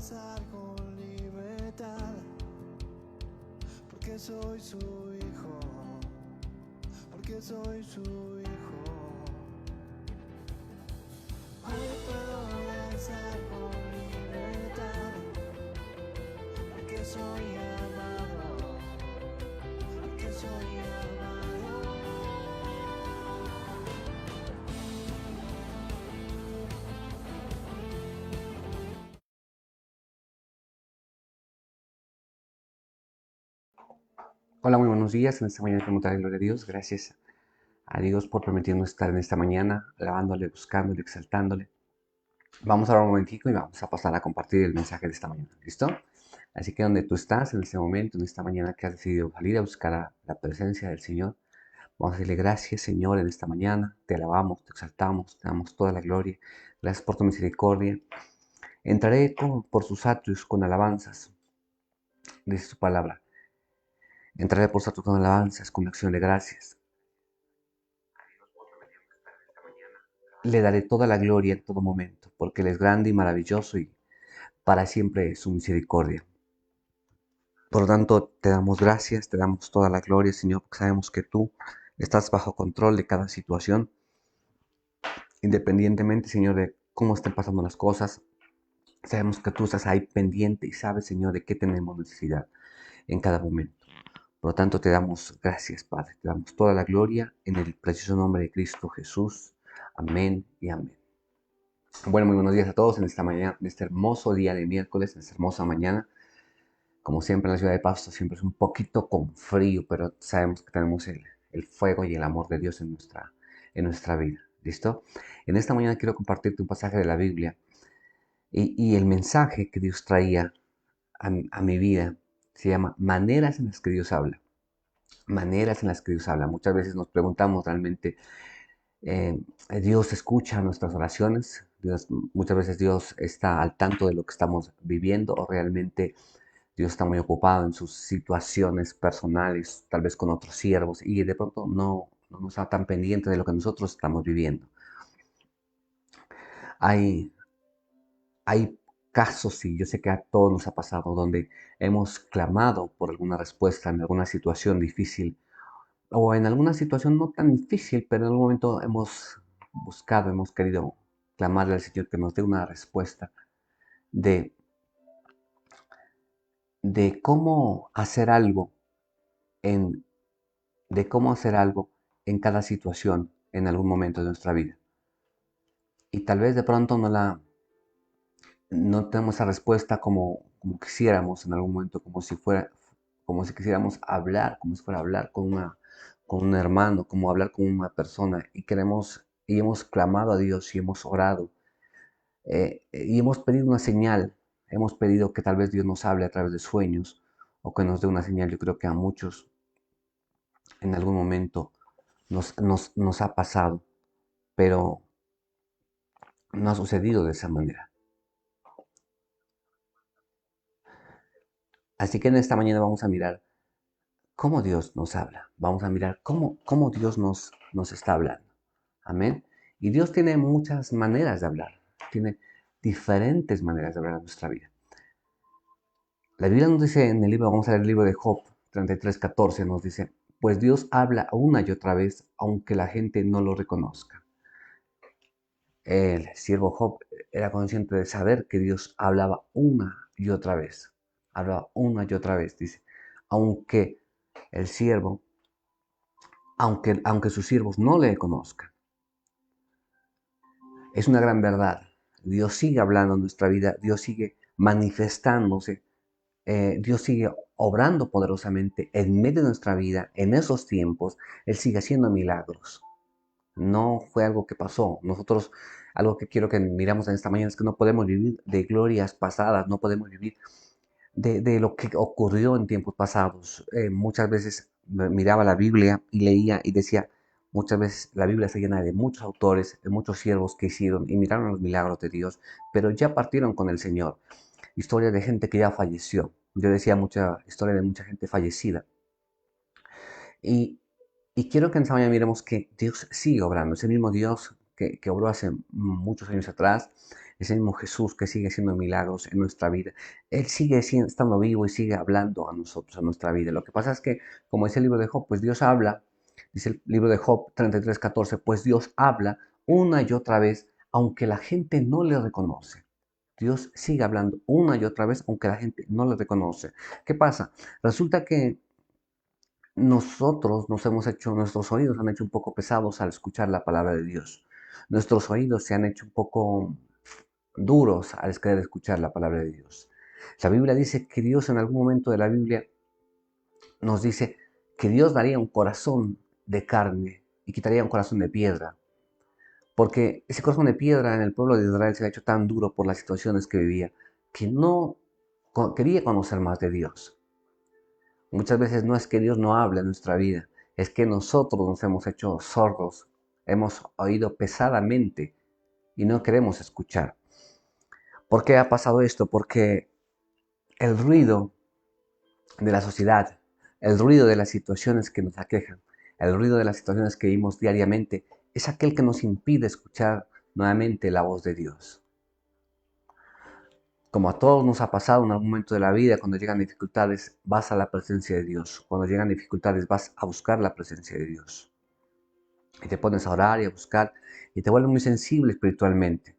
danzar con libertad, porque soy su hijo, porque soy su hijo. Hoy puedo danzar con libertad, porque soy amado, porque soy amado. Hola, muy buenos días. En esta mañana queremos dar gloria a Dios. Gracias a Dios por permitirnos estar en esta mañana, alabándole, buscándole, exaltándole. Vamos a hablar un momentico y vamos a pasar a compartir el mensaje de esta mañana. ¿Listo? Así que donde tú estás en este momento, en esta mañana que has decidido salir a buscar la presencia del Señor, vamos a decirle gracias, Señor, en esta mañana. Te alabamos, te exaltamos, te damos toda la gloria. Gracias por tu misericordia. Entraré por sus atrios con alabanzas, dice su palabra. Entraré por sus atrios con alabanzas, con acción de gracias. Le daré toda la gloria en todo momento, porque Él es grande y maravilloso y para siempre es su misericordia. Por lo tanto, te damos gracias, te damos toda la gloria, Señor, porque sabemos que tú estás bajo control de cada situación, independientemente, Señor, de cómo estén pasando las cosas. Sabemos que tú estás ahí pendiente y sabes, Señor, de qué tenemos necesidad en cada momento. Por lo tanto, te damos gracias, Padre. Te damos toda la gloria en el precioso nombre de Cristo Jesús. Amén y amén. Bueno, muy buenos días a todos en esta mañana, en este hermoso día de miércoles, en esta hermosa mañana. Como siempre en la ciudad de Pasto siempre es un poquito con frío, pero sabemos que tenemos el fuego y el amor de Dios en nuestra vida. ¿Listo? En esta mañana quiero compartirte un pasaje de la Biblia y el mensaje que Dios traía a mi vida se llama Maneras en las que Dios habla. Maneras en las que Dios habla. Muchas veces nos preguntamos realmente, eh, Dios escucha nuestras oraciones, muchas veces Dios está al tanto de lo que estamos viviendo o realmente Dios está muy ocupado en sus situaciones personales, tal vez con otros siervos, y de pronto no está tan pendiente de lo que nosotros estamos viviendo. Hay, hay casos, y yo sé que a todos nos ha pasado, donde hemos clamado por alguna respuesta en alguna situación difícil o en alguna situación no tan difícil, pero en algún momento hemos buscado, hemos querido clamarle al Señor que nos dé una respuesta de, de cómo hacer algo en, de cómo hacer algo en cada situación en algún momento de nuestra vida. Y tal vez de pronto no tenemos esa respuesta como quisiéramos en algún momento, como si quisiéramos hablar, como si fuera hablar con un hermano, como hablar con una persona y hemos clamado a Dios y hemos orado y hemos pedido una señal, hemos pedido que tal vez Dios nos hable a través de sueños o que nos dé una señal. Yo creo que a muchos en algún momento nos ha pasado, pero no ha sucedido de esa manera. Así que en esta mañana vamos a mirar cómo Dios nos habla. Vamos a mirar cómo Dios nos está hablando. Amén. Y Dios tiene muchas maneras de hablar. Tiene diferentes maneras de hablar en nuestra vida. La Biblia nos dice en el libro, vamos a leer el libro de Job 33:14, nos dice, pues Dios habla una y otra vez, aunque la gente no lo reconozca. El siervo Job era consciente de saber que Dios hablaba una y otra vez. Hablaba una y otra vez, dice. Aunque el siervo, aunque sus siervos no le conozcan. Es una gran verdad. Dios sigue hablando en nuestra vida, Dios sigue manifestándose, Dios sigue obrando poderosamente en medio de nuestra vida, en esos tiempos, Él sigue haciendo milagros. No fue algo que pasó. Nosotros, algo que quiero que miramos en esta mañana es que no podemos vivir de glorias pasadas, no podemos vivir de lo que ocurrió en tiempos pasados. Muchas veces miraba la Biblia y leía y decía, muchas veces la Biblia está llena de muchos autores, de muchos siervos que hicieron y miraron los milagros de Dios, pero ya partieron con el Señor. Historia de gente que ya falleció. Yo decía mucha historia de mucha gente fallecida. Y, y quiero que en esta mañana miremos que Dios sigue obrando. Es el mismo Dios que obró hace muchos años atrás, ese mismo Jesús que sigue haciendo milagros en nuestra vida. Él sigue estando vivo y sigue hablando a nosotros, a nuestra vida. Lo que pasa es que, como dice el libro de Job, pues Dios habla, dice el libro de Job 33:14, pues Dios habla una y otra vez, aunque la gente no le reconoce. Dios sigue hablando una y otra vez, aunque la gente no le reconoce. ¿Qué pasa? Resulta que nuestros oídos han hecho un poco pesados al escuchar la palabra de Dios. Nuestros oídos se han hecho un poco duros al querer escuchar la palabra de Dios. La Biblia dice que Dios en algún momento de la Biblia nos dice que Dios daría un corazón de carne y quitaría un corazón de piedra. Porque ese corazón de piedra en el pueblo de Israel se ha hecho tan duro por las situaciones que vivía que no quería conocer más de Dios. Muchas veces no es que Dios no hable en nuestra vida, es que nosotros nos hemos hecho sordos, hemos oído pesadamente y no queremos escuchar. ¿Por qué ha pasado esto? Porque el ruido de la sociedad, el ruido de las situaciones que nos aquejan, el ruido de las situaciones que vivimos diariamente, es aquel que nos impide escuchar nuevamente la voz de Dios. Como a todos nos ha pasado en algún momento de la vida, cuando llegan dificultades, vas a la presencia de Dios. Cuando llegan dificultades, vas a buscar la presencia de Dios. Y te pones a orar y a buscar y te vuelves muy sensible espiritualmente.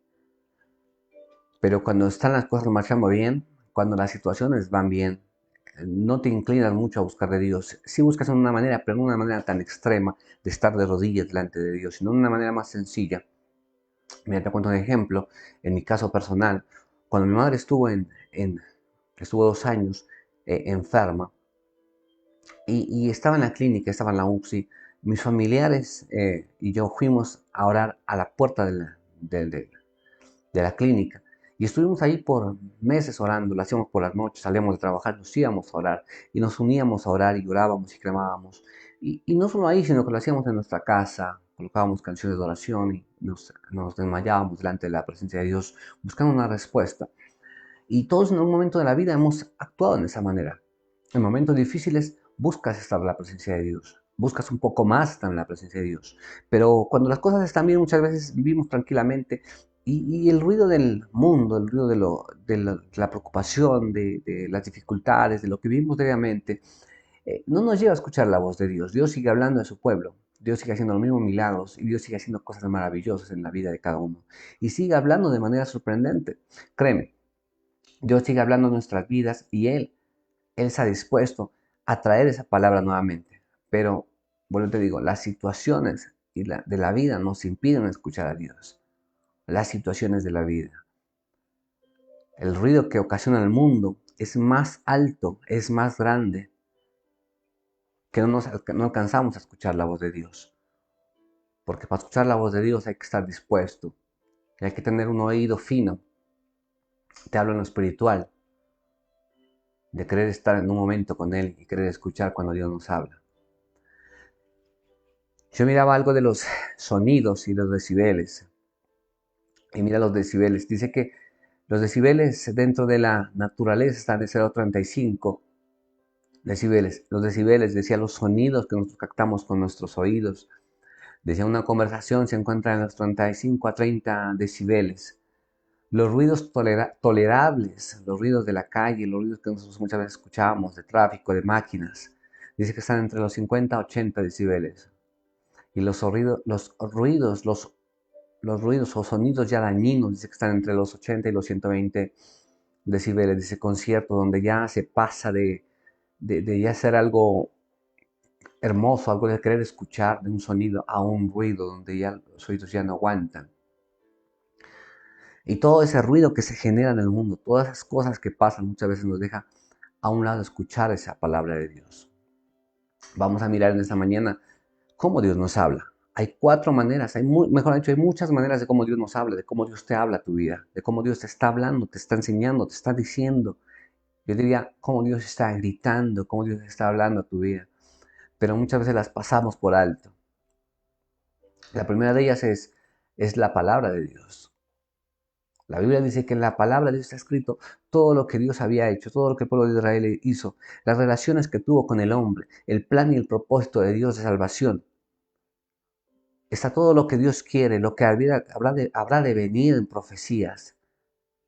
Pero cuando están las cosas marchando bien, cuando las situaciones van bien, no te inclinas mucho a buscar de Dios. Sí buscas en una manera, pero no una manera tan extrema de estar de rodillas delante de Dios, sino una manera más sencilla. Mira, te cuento un ejemplo. En mi caso personal, cuando mi madre estuvo 2 años enferma y estaba en la clínica, estaba en la UCI, mis familiares y yo fuimos a orar a la puerta de la clínica. Y estuvimos ahí por meses orando, lo hacíamos por las noches, salíamos de trabajar, nos íbamos a orar y nos uníamos a orar y orábamos y clamábamos. Y no solo ahí, sino que lo hacíamos en nuestra casa, colocábamos canciones de oración y nos desmayábamos delante de la presencia de Dios buscando una respuesta. Y todos en algún momento de la vida hemos actuado de esa manera. En momentos difíciles buscas estar en la presencia de Dios, buscas un poco más estar en la presencia de Dios. Pero cuando las cosas están bien, muchas veces vivimos tranquilamente y el ruido del mundo, el ruido de la preocupación, de las dificultades, de lo que vivimos diariamente, no nos lleva a escuchar la voz de Dios. Dios sigue hablando a su pueblo. Dios sigue haciendo los mismos milagros y Dios sigue haciendo cosas maravillosas en la vida de cada uno. Y sigue hablando de manera sorprendente. Créeme, Dios sigue hablando en nuestras vidas y Él está dispuesto a traer esa palabra nuevamente. Pero, bueno, te digo, las situaciones de la vida nos impiden escuchar a Dios. Las situaciones de la vida. El ruido que ocasiona el mundo es más alto, es más grande, que no alcanzamos a escuchar la voz de Dios. Porque para escuchar la voz de Dios hay que estar dispuesto. Y hay que tener un oído fino. Te hablo en lo espiritual. De querer estar en un momento con Él y querer escuchar cuando Dios nos habla. Yo miraba algo de los sonidos y los decibeles. Y mira los decibeles. Dice que los decibeles dentro de la naturaleza están de 0,35 decibeles. Los decibeles, decía, los sonidos que nosotros captamos con nuestros oídos. Decía, una conversación se encuentra en los 35 a 30 decibeles. Los ruidos tolerables, los ruidos de la calle, los ruidos que nosotros muchas veces escuchábamos, de tráfico, de máquinas, dice que están entre los 50 a 80 decibeles. Y los ruidos o sonidos ya dañinos, dice que están entre los 80 y los 120 decibeles. Dice concierto donde ya se pasa de ya ser algo hermoso, algo de querer escuchar, de un sonido a un ruido donde ya los oídos ya no aguantan. Y todo ese ruido que se genera en el mundo, todas esas cosas que pasan, muchas veces nos deja a un lado escuchar esa palabra de Dios. Vamos a mirar en esta mañana cómo Dios nos habla. Hay 4 maneras, mejor dicho, hay muchas maneras de cómo Dios nos habla, de cómo Dios te habla a tu vida, de cómo Dios te está hablando, te está enseñando, te está diciendo. Yo diría cómo Dios está gritando, cómo Dios está hablando a tu vida. Pero muchas veces las pasamos por alto. La primera de ellas es la palabra de Dios. La Biblia dice que en la palabra de Dios está escrito todo lo que Dios había hecho, todo lo que el pueblo de Israel hizo, las relaciones que tuvo con el hombre, el plan y el propósito de Dios de salvación. Está todo lo que Dios quiere, lo que habrá de venir en profecías.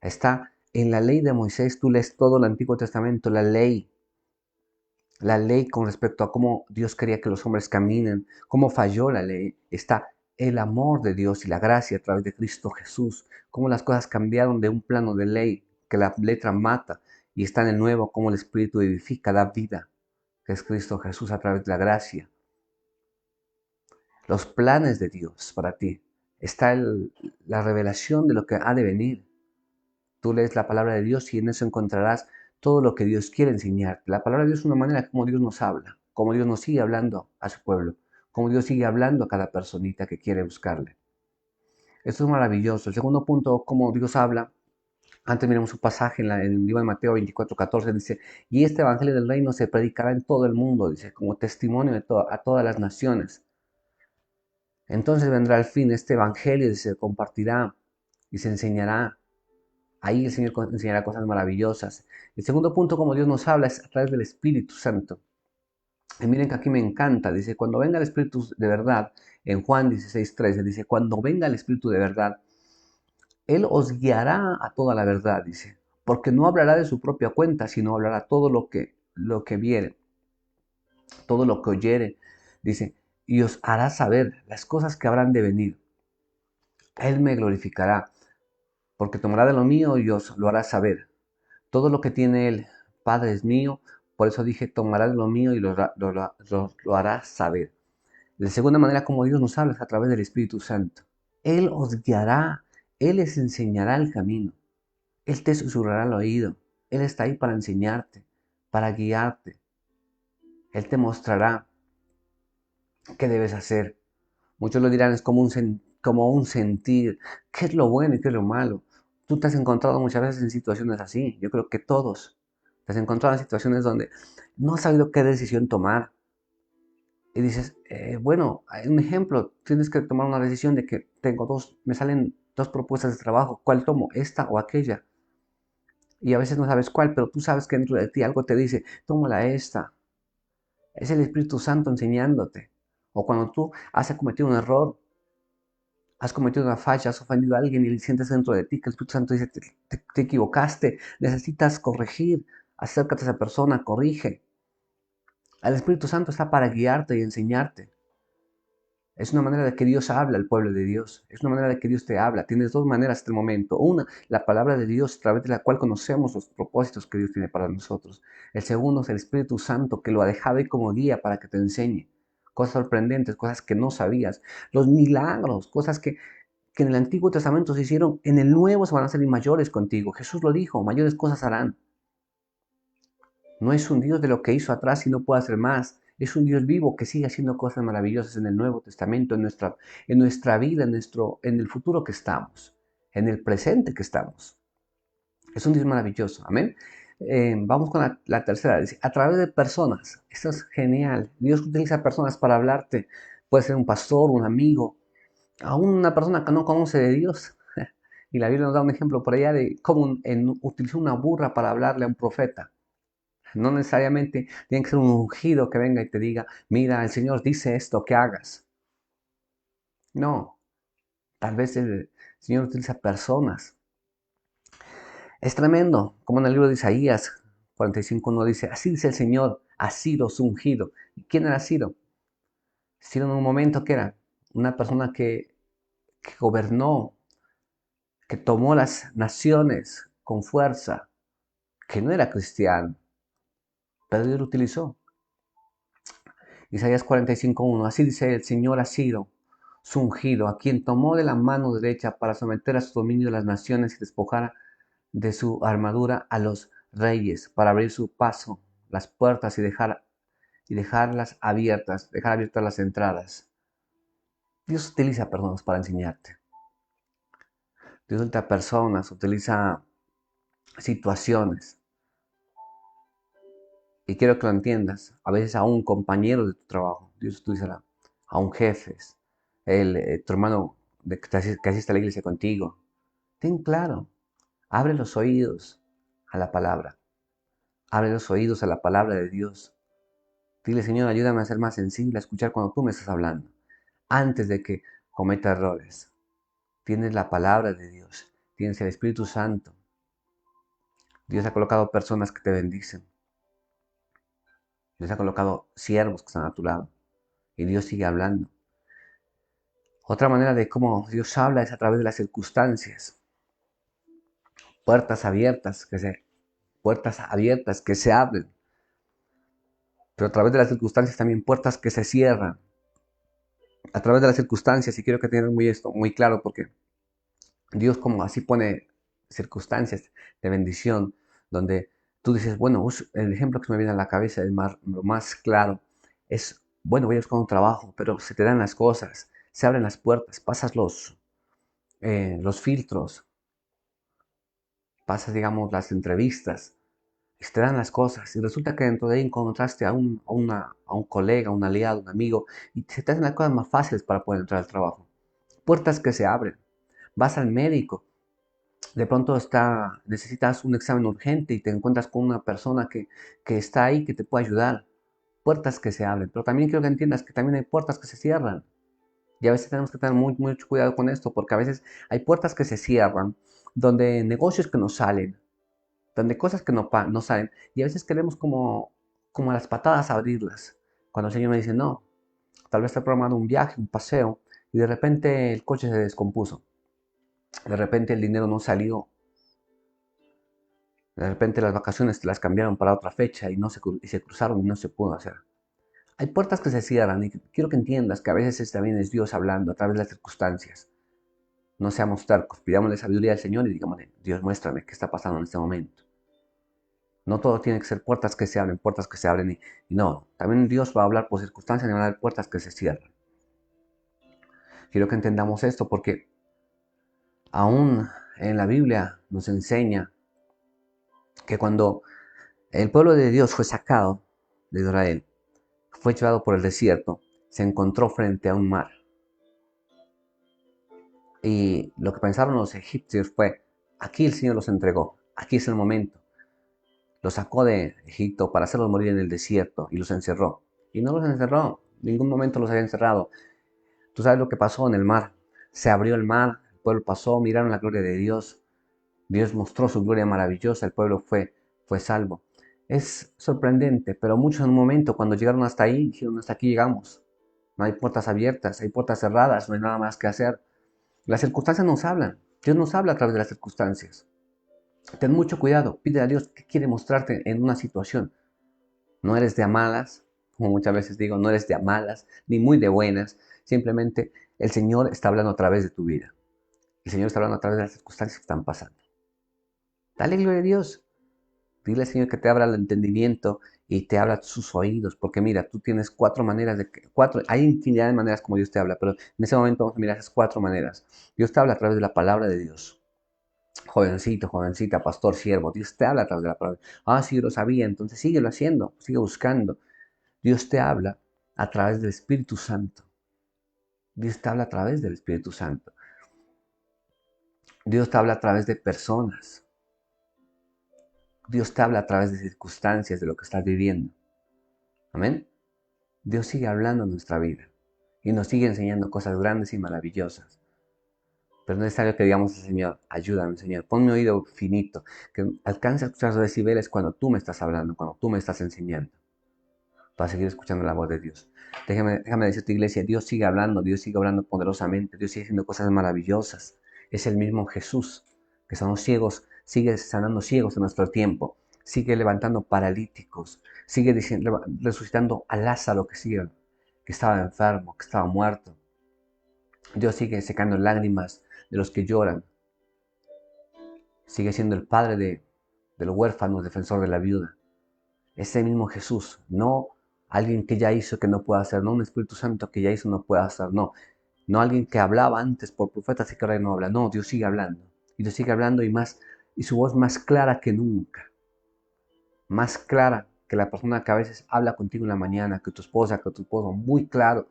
Está en la ley de Moisés, tú lees todo el Antiguo Testamento, la ley con respecto a cómo Dios quería que los hombres caminen, cómo falló la ley. Está el amor de Dios y la gracia a través de Cristo Jesús, cómo las cosas cambiaron de un plano de ley, que la letra mata, y está en el nuevo, cómo el Espíritu edifica, da vida, que es Cristo Jesús a través de la gracia. Los planes de Dios para ti. Está la revelación de lo que ha de venir. Tú lees la palabra de Dios y en eso encontrarás todo lo que Dios quiere enseñarte. La palabra de Dios es una manera como Dios nos habla, como Dios nos sigue hablando a su pueblo, como Dios sigue hablando a cada personita que quiere buscarle. Esto es maravilloso. El segundo punto, como Dios habla. Antes miramos un pasaje en el libro de Mateo 24:14, dice, y este evangelio del reino se predicará en todo el mundo, dice, como testimonio a todas las naciones. Entonces vendrá al fin este evangelio y se compartirá y se enseñará. Ahí el Señor enseñará cosas maravillosas. El segundo punto, como Dios nos habla, es a través del Espíritu Santo. Y miren que aquí me encanta, dice, cuando venga el Espíritu de verdad, en Juan 16:13, dice, cuando venga el Espíritu de verdad, Él os guiará a toda la verdad, dice, porque no hablará de su propia cuenta, sino hablará todo lo que viere, todo lo que oyere, dice, y os hará saber las cosas que habrán de venir. Él me glorificará, porque tomará de lo mío y os lo hará saber. Todo lo que tiene el Padre es mío, por eso dije, tomará de lo mío y lo hará saber. La segunda manera como Dios nos habla es a través del Espíritu Santo. Él os guiará, Él les enseñará el camino, Él te susurrará al oído, Él está ahí para enseñarte, para guiarte. Él te mostrará qué debes hacer. Muchos lo dirán, es como un sentir, qué es lo bueno y qué es lo malo. Tú te has encontrado muchas veces en situaciones así. Yo creo que todos te has encontrado en situaciones donde no has sabido qué decisión tomar. Y dices, bueno, hay un ejemplo, tienes que tomar una decisión de que me salen dos propuestas de trabajo, ¿cuál tomo? ¿Esta o aquella? Y a veces no sabes cuál, pero tú sabes que dentro de ti algo te dice, tómala esta. Es el Espíritu Santo enseñándote. O cuando tú has cometido un error, has cometido una falla, has ofendido a alguien y sientes dentro de ti que el Espíritu Santo dice, te equivocaste, necesitas corregir, acércate a esa persona, corrige. El Espíritu Santo está para guiarte y enseñarte. Es una manera de que Dios habla al pueblo de Dios. Es una manera de que Dios te habla. Tienes dos maneras hasta el momento. Una, la palabra de Dios, a través de la cual conocemos los propósitos que Dios tiene para nosotros. El segundo es el Espíritu Santo, que lo ha dejado ahí como guía para que te enseñe. Cosas sorprendentes, cosas que no sabías. Los milagros, cosas que en el Antiguo Testamento se hicieron, en el Nuevo se van a hacer mayores contigo. Jesús lo dijo, mayores cosas harán. No es un Dios de lo que hizo atrás y no puede hacer más. Es un Dios vivo que sigue haciendo cosas maravillosas en el Nuevo Testamento, en nuestra vida, en el futuro que estamos, en el presente que estamos. Es un Dios maravilloso, amén. Vamos con la tercera, dice, a través de personas. Esto es genial. Dios utiliza personas para hablarte. Puede ser un pastor, un amigo, aún una persona que no conoce de Dios. Y la Biblia nos da un ejemplo por allá de cómo utilizó una burra para hablarle a un profeta. No necesariamente tiene que ser un ungido que venga y te diga, mira, el Señor dice esto, que hagas. No, tal vez el Señor utiliza personas. Es tremendo, como en el libro de Isaías 45:1 dice, así dice el Señor, ha sido su ungido. ¿Y quién era Ciro? Ciro en un momento que era una persona que gobernó, que tomó las naciones con fuerza, que no era cristiano, pero Dios lo utilizó. Isaías 45:1, así dice el Señor ha sido su ungido, a quien tomó de la mano derecha para someter a su dominio las naciones y despojar de su armadura a los reyes, para abrir su paso, las puertas dejar abiertas las entradas. Dios utiliza personas para enseñarte. Dios utiliza personas, utiliza situaciones. Y quiero que lo entiendas. A veces a un compañero de tu trabajo, Dios utilizará. A un jefe, tu hermano que asiste a la iglesia contigo. Ten claro, abre los oídos a la palabra. Abre los oídos a la palabra de Dios. Dile, Señor, ayúdame a ser más sensible, a escuchar cuando tú me estás hablando. Antes de que cometa errores. Tienes la palabra de Dios, tienes el Espíritu Santo. Dios ha colocado personas que te bendicen. Dios ha colocado siervos que están a tu lado. Y Dios sigue hablando. Otra manera de cómo Dios habla es a través de las circunstancias. Puertas abiertas que se abren. Pero a través de las circunstancias también puertas que se cierran. A través de las circunstancias, y quiero que tengan esto muy claro, porque Dios como así pone circunstancias de bendición, donde tú dices, bueno, el ejemplo que me viene a la cabeza, lo más claro, es, bueno, voy a buscar un trabajo, pero se te dan las cosas, se abren las puertas, pasas los filtros, pasas, digamos, las entrevistas, y se te dan las cosas, y resulta que dentro de ahí encontraste a un colega, un aliado, un amigo, y se te hacen las cosas más fáciles para poder entrar al trabajo. Puertas que se abren. Vas al médico, de pronto necesitas un examen urgente y te encuentras con una persona que está ahí, que te puede ayudar. Puertas que se abren. Pero también quiero que entiendas que también hay puertas que se cierran. Y a veces tenemos que tener mucho cuidado con esto, porque a veces hay puertas que se cierran, donde negocios que no salen, donde cosas que no salen, y a veces queremos como a las patadas abrirlas. Cuando el Señor me dice, no, tal vez te he programado un viaje, un paseo, y de repente el coche se descompuso. De repente el dinero no salió. De repente las vacaciones te las cambiaron para otra fecha y se cruzaron y no se pudo hacer. Hay puertas que se cierran y quiero que entiendas que a veces también es Dios hablando a través de las circunstancias. No seamos tercos, pidámosle sabiduría al Señor y digámosle, Dios, muéstrame qué está pasando en este momento. No todo tiene que ser puertas que se abren y no. También Dios va a hablar por circunstancias y va a haber puertas que se cierran. Quiero que entendamos esto porque aún en la Biblia nos enseña que cuando el pueblo de Dios fue sacado de Israel, fue llevado por el desierto, se encontró frente a un mar. Y lo que pensaron los egipcios fue, aquí el Señor los entregó, aquí es el momento. Los sacó de Egipto para hacerlos morir en el desierto y los encerró. Y no los encerró, en ningún momento los había encerrado. Tú sabes lo que pasó en el mar. Se abrió el mar, el pueblo pasó, miraron la gloria de Dios. Dios mostró su gloria maravillosa, el pueblo fue salvo. Es sorprendente, pero muchos en un momento cuando llegaron hasta ahí, dijeron, hasta aquí llegamos. No hay puertas abiertas, hay puertas cerradas, no hay nada más que hacer. Las circunstancias nos hablan. Dios nos habla a través de las circunstancias. Ten mucho cuidado, pide a Dios qué quiere mostrarte en una situación. No eres de a malas, como muchas veces digo, no eres de a malas, ni muy de buenas. Simplemente el Señor está hablando a través de tu vida. El Señor está hablando a través de las circunstancias que están pasando. Dale gloria a Dios. Dile al Señor que te abra el entendimiento y te abra sus oídos, porque mira, tú tienes hay infinidad de maneras como Dios te habla, pero en ese momento vamos a mirar esas 4 maneras. Dios te habla a través de la palabra de Dios. Jovencito, jovencita, pastor, siervo, Dios te habla a través de la palabra. Ah, sí, yo lo sabía, entonces síguelo haciendo, sigue buscando. Dios te habla a través del Espíritu Santo. Dios te habla a través del Espíritu Santo. Dios te habla a través de personas. Dios te habla a través de circunstancias, de lo que estás viviendo. Amén. Dios sigue hablando en nuestra vida y nos sigue enseñando cosas grandes y maravillosas. Pero no es necesario que digamos al Señor, ayúdame, Señor, pon mi oído finito, que alcance a escuchar los decibeles cuando tú me estás hablando, cuando tú me estás enseñando, para seguir escuchando la voz de Dios. Déjame decirte, iglesia, Dios sigue hablando poderosamente, Dios sigue haciendo cosas maravillosas. Es el mismo Jesús que sanó ciegos, sigue sanando ciegos en nuestro tiempo, sigue levantando paralíticos, sigue resucitando a Lázaro que estaba enfermo, que estaba muerto. Dios sigue secando lágrimas de los que lloran. Sigue siendo el padre de los huérfanos, defensor de la viuda. Ese mismo Jesús, no alguien que ya hizo que no pueda hacer, no un Espíritu Santo que ya hizo no pueda hacer, no alguien que hablaba antes por profetas y que ahora no habla, no, Dios sigue hablando. Y Dios sigue hablando y su voz más clara que nunca, más clara que la persona que a veces habla contigo en la mañana, que tu esposa, que tu esposo, muy claro.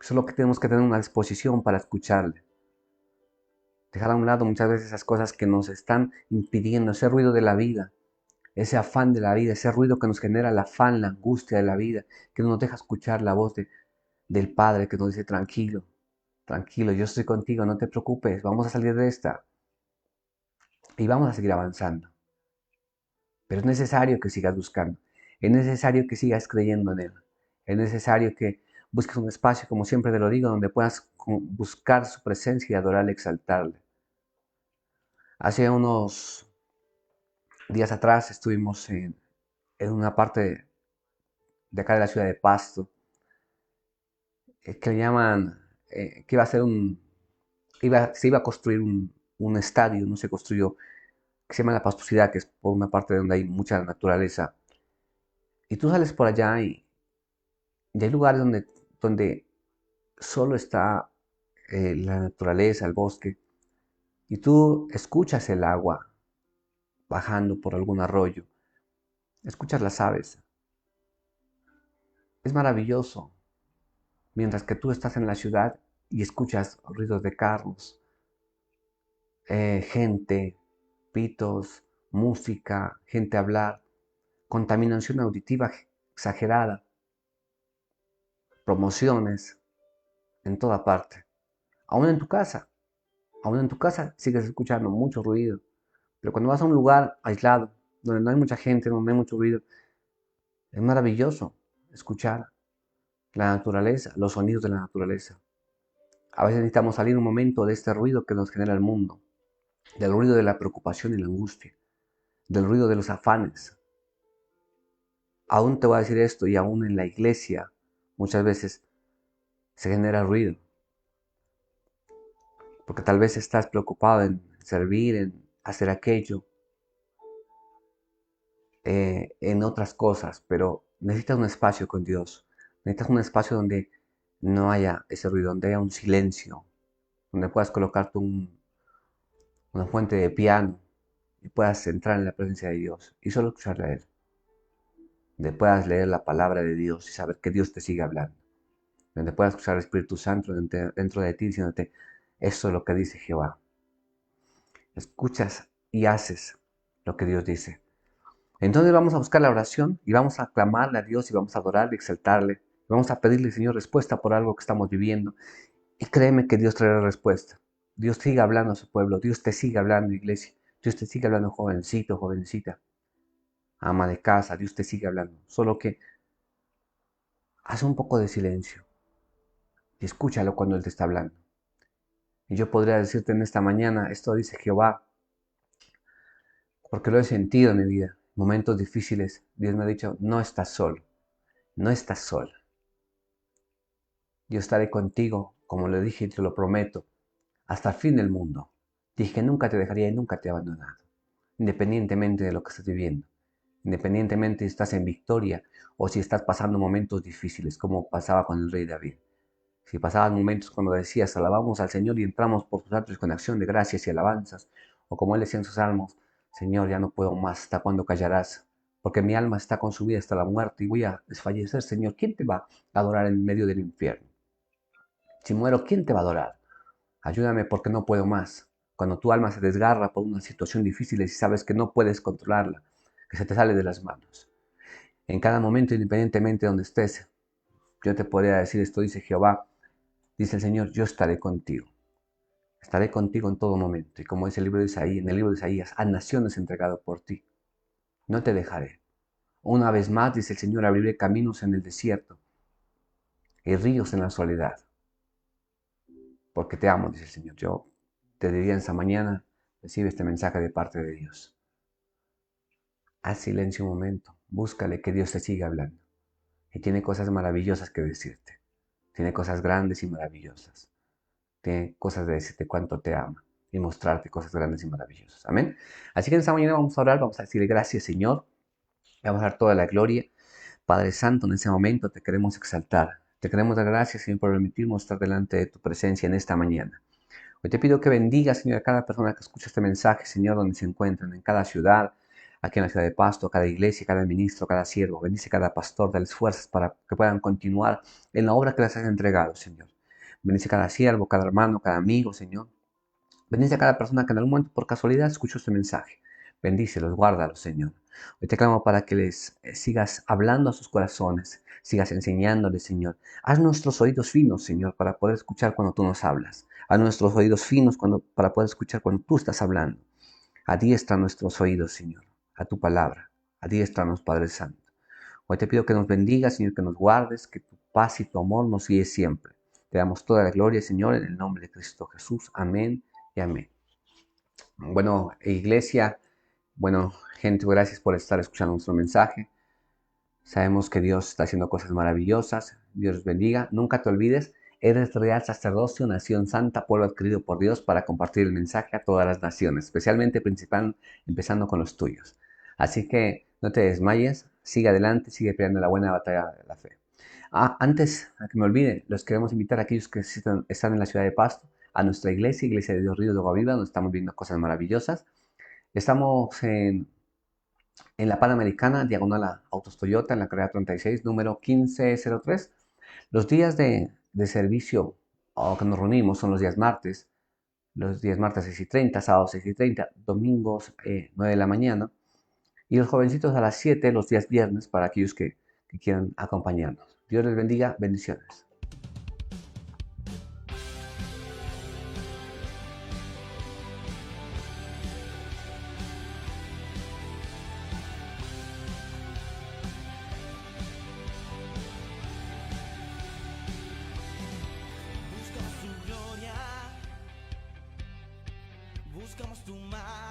Solo que tenemos que tener una disposición para escucharle. Dejar a un lado muchas veces esas cosas que nos están impidiendo, ese ruido de la vida, ese afán de la vida, ese ruido que nos genera el afán, la angustia de la vida, que no nos deja escuchar la voz del Padre que nos dice tranquilo, Tranquilo, yo estoy contigo, no te preocupes, vamos a salir de esta y vamos a seguir avanzando. Pero es necesario que sigas buscando, es necesario que sigas creyendo en Él, es necesario que busques un espacio, como siempre te lo digo, donde puedas buscar su presencia y adorarle, exaltarle. Hace unos días atrás estuvimos en una parte de acá de la ciudad de Pasto, que le llaman, que iba a ser se iba a construir un estadio, no se construyó, que se llama La Pastosidad, que es por una parte donde hay mucha naturaleza. Y tú sales por allá y hay lugares donde solo está la naturaleza, el bosque, y tú escuchas el agua bajando por algún arroyo, escuchas las aves. Es maravilloso, mientras que tú estás en la ciudad y escuchas ruidos de carros, gente, pitos, música, gente hablar, contaminación auditiva exagerada, promociones en toda parte. Aún en tu casa, aún en tu casa sigues escuchando mucho ruido, pero cuando vas a un lugar aislado, donde no hay mucha gente, donde no hay mucho ruido, es maravilloso escuchar la naturaleza, los sonidos de la naturaleza. A veces necesitamos salir un momento de este ruido que nos genera el mundo, del ruido de la preocupación y la angustia, del ruido de los afanes. Aún te voy a decir esto, y aún en la iglesia muchas veces se genera ruido, porque tal vez estás preocupado en servir, en hacer aquello, en otras cosas, pero necesitas un espacio con Dios, necesitas un espacio donde no haya ese ruido, donde haya un silencio, donde puedas colocarte una fuente de piano y puedas entrar en la presencia de Dios y solo escucharle a Él, donde puedas leer la palabra de Dios y saber que Dios te sigue hablando, donde puedas escuchar al Espíritu Santo dentro de ti diciéndote, esto es lo que dice Jehová. Escuchas y haces lo que Dios dice. Entonces vamos a buscar la oración y vamos a clamarle a Dios y vamos a adorarle, exaltarle. Vamos a pedirle, Señor, respuesta por algo que estamos viviendo. Y créeme que Dios traerá respuesta. Dios sigue hablando a su pueblo. Dios te sigue hablando, iglesia. Dios te sigue hablando, jovencito, jovencita. Ama de casa, Dios te sigue hablando. Solo que haz un poco de silencio y escúchalo cuando Él te está hablando. Y yo podría decirte en esta mañana, esto dice Jehová, porque lo he sentido en mi vida. Momentos difíciles, Dios me ha dicho, no estás solo, no estás sola. Yo estaré contigo, como le dije y te lo prometo, hasta el fin del mundo. Dije que nunca te dejaría y nunca te he abandonado, independientemente de lo que estés viviendo, independientemente si estás en victoria o si estás pasando momentos difíciles, como pasaba con el rey David. Si pasabas momentos cuando decías, alabamos al Señor y entramos por sus atrios con acción de gracias y alabanzas, o como él decía en sus salmos, Señor, ya no puedo más, ¿hasta cuándo callarás? Porque mi alma está consumida hasta la muerte y voy a desfallecer, Señor. ¿Quién te va a adorar en medio del infierno? Si muero, ¿quién te va a adorar? Ayúdame porque no puedo más. Cuando tu alma se desgarra por una situación difícil y sabes que no puedes controlarla, que se te sale de las manos. En cada momento, independientemente de donde estés, yo te podría decir, esto dice Jehová, dice el Señor, yo estaré contigo. Estaré contigo en todo momento. Y como dice el libro de Isaías, en el libro de Isaías, a naciones entregado por ti. No te dejaré. Una vez más, dice el Señor, abriré caminos en el desierto y ríos en la soledad. Porque te amo, dice el Señor. Yo te diría en esta mañana, recibe este mensaje de parte de Dios. Haz silencio un momento. Búscale que Dios te siga hablando. Y tiene cosas maravillosas que decirte. Tiene cosas grandes y maravillosas. Tiene cosas de decirte cuánto te ama y mostrarte cosas grandes y maravillosas. Amén. Así que en esta mañana vamos a orar, vamos a decirle gracias, Señor. Vamos a dar toda la gloria. Padre Santo, en ese momento te queremos exaltar. Te queremos dar gracias, Señor, por permitirnos estar delante de tu presencia en esta mañana. Hoy te pido que bendiga, Señor, a cada persona que escucha este mensaje, Señor, donde se encuentran, en cada ciudad, aquí en la ciudad de Pasto, cada iglesia, cada ministro, cada siervo. Bendice cada pastor, dales fuerzas para que puedan continuar en la obra que les has entregado, Señor. Bendice cada siervo, cada hermano, cada amigo, Señor. Bendice a cada persona que en algún momento por casualidad escuchó este mensaje. Bendícelos, guárdalos, Señor. Hoy te clamo para que les sigas hablando a sus corazones, sigas enseñándoles, Señor. Haz nuestros oídos finos, Señor, para poder escuchar cuando tú nos hablas. Haz nuestros oídos finos para poder escuchar cuando tú estás hablando. Adiestra nuestros oídos, Señor, a tu palabra. Adiéstranos, Padre Santo. Hoy te pido que nos bendigas, Señor, que nos guardes, que tu paz y tu amor nos guíe siempre. Te damos toda la gloria, Señor, en el nombre de Cristo Jesús. Amén y amén. Bueno, iglesia, bueno, gente, gracias por estar escuchando nuestro mensaje. Sabemos que Dios está haciendo cosas maravillosas. Dios los bendiga. Nunca te olvides, eres real sacerdocio, nación santa, pueblo adquirido por Dios para compartir el mensaje a todas las naciones, especialmente empezando con los tuyos. Así que no te desmayes, sigue adelante, sigue peleando la buena batalla de la fe. Antes de que me olvide, los queremos invitar a aquellos que están en la ciudad de Pasto, a nuestra iglesia, Iglesia de Dios Ríos de Agua Viva, donde estamos viendo cosas maravillosas. Estamos en la Panamericana, diagonal a Autos Toyota, en la carrera 36, número 1503. Los días de servicio que nos reunimos son los días martes 6:30, sábados 6:30, domingos 9 de la mañana, y los jovencitos a las 7, los días viernes, para aquellos que quieran acompañarnos. Dios les bendiga, bendiciones. Buscamos tu gloria, buscamos tu mar.